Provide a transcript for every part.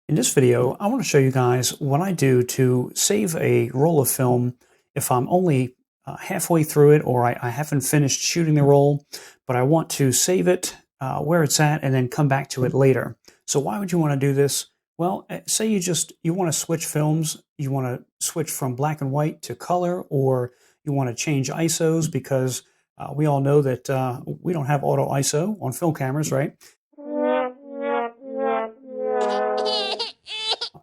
In this video, I want to show you guys what I do to save a roll of film if I'm only halfway through it or I haven't finished shooting the roll, but I want to save it where it's at and then come back to it later. So why would you want to do this? Well, say you want to switch films, you want to switch from black and white to color, or you want to change ISOs because we all know that we don't have auto ISO on film cameras, right?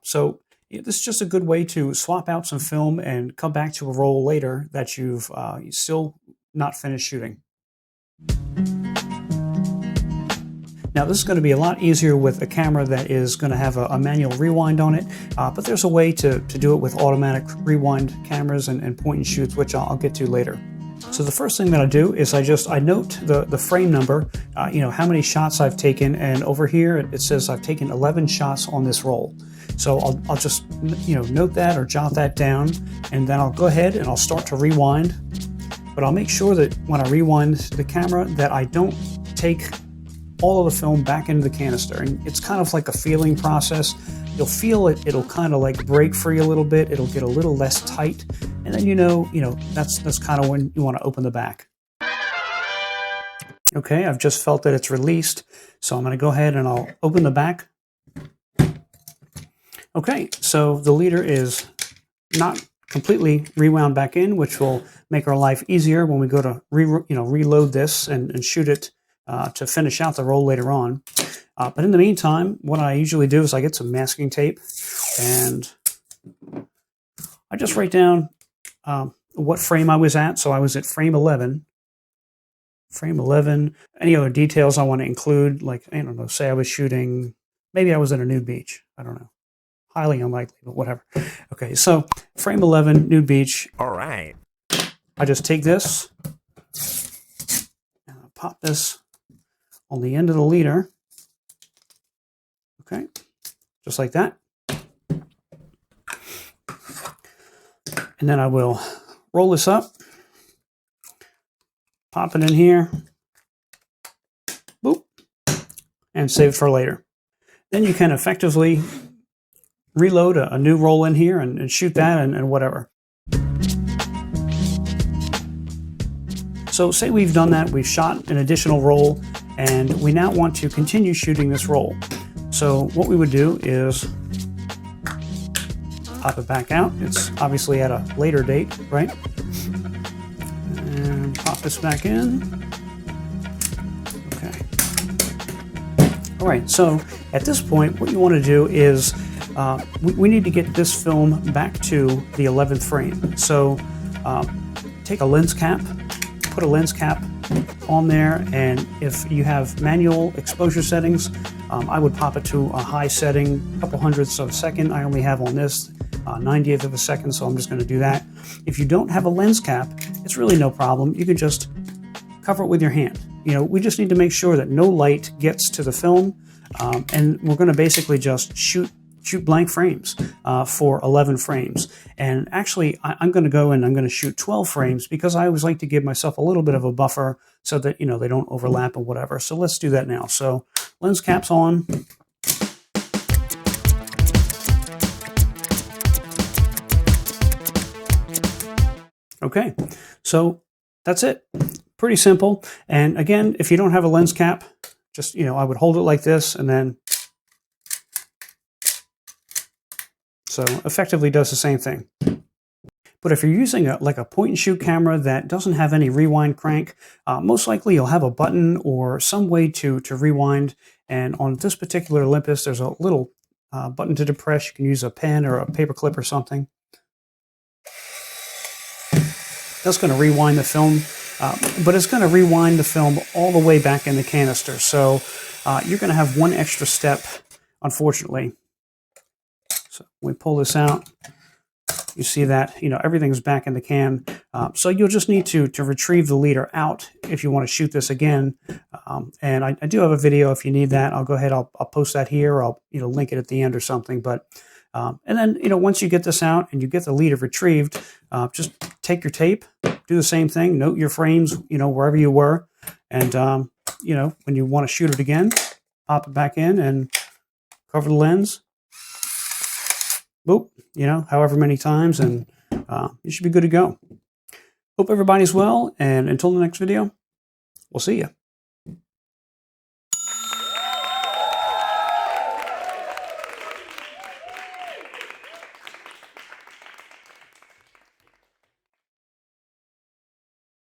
So this is just a good way to swap out some film and come back to a roll later that you've still not finished shooting. Now this is going to be a lot easier with a camera that is going to have a manual rewind on it, but there's a way to do it with automatic rewind cameras and point and shoots, which I'll get to later. So the first thing that I do is I note the frame number, how many shots I've taken, and over here it says I've taken 11 shots on this roll. So I'll just note that or jot that down, and then I'll go ahead and I'll start to rewind. But I'll make sure that when I rewind the camera that I don't take all of the film back into the canister. And it's kind of like a feeling process. You'll feel it'll kind of like break free a little bit. It'll get a little less tight. And then that's kind of when you want to open the back. Okay, I've just felt that it's released. So I'm going to go ahead and I'll open the back. Okay, so the leader is not completely rewound back in, which will make our life easier when we go to reload this and shoot it to finish out the roll later on. But in the meantime, what I usually do is I get some masking tape and I just write down what frame I was at. So I was at frame 11. Frame 11. Any other details I want to include, like, I don't know, say I was shooting, maybe I was at a nude beach. I don't know. Highly unlikely, but whatever. Okay, so frame 11, nude beach. All right. I just take this and I pop this on the end of the leader. Okay, just like that. And then I will roll this up, pop it in here, boop, and save it for later. Then you can effectively reload a new roll in here and shoot that and whatever. So say we've done that, we've shot an additional roll, and we now want to continue shooting this roll. So what we would do is pop it back out. It's obviously at a later date, right? And pop this back in. Okay. All right, so at this point, what you want to do is we need to get this film back to the 11th frame. So take a lens cap, put a lens cap on there, and if you have manual exposure settings, I would pop it to a high setting, a couple hundredths of a second. I only have on this 90th of a second, so I'm just going to do that. If you don't have a lens cap, it's really no problem. You can just cover it with your hand. We just need to make sure that no light gets to the film, and we're going to basically just shoot blank frames for 11 frames. And actually, I'm going to go and I'm going to shoot 12 frames because I always like to give myself a little bit of a buffer so that, they don't overlap and whatever. So let's do that now. So lens caps on. Okay, so that's it. Pretty simple. And again, if you don't have a lens cap, just, I would hold it like this and then so effectively does the same thing. But if you're using a point and shoot camera that doesn't have any rewind crank, most likely you'll have a button or some way to rewind. And on this particular Olympus, there's a little button to depress. You can use a pen or a paper clip or something. That's going to rewind the film, but it's going to rewind the film all the way back in the canister. So you're going to have one extra step, unfortunately. So we pull this out, you see that, everything's back in the can. So you'll just need to retrieve the leader out if you want to shoot this again. And I do have a video if you need that. I'll go ahead, I'll post that here. I'll, link it at the end or something. But, and then, once you get this out and you get the leader retrieved, just take your tape, do the same thing, note your frames, wherever you were. And, when you want to shoot it again, pop it back in and cover the lens. boop, you know, however many times, and you should be good to go. Hope everybody's well, and until the next video, we'll see you.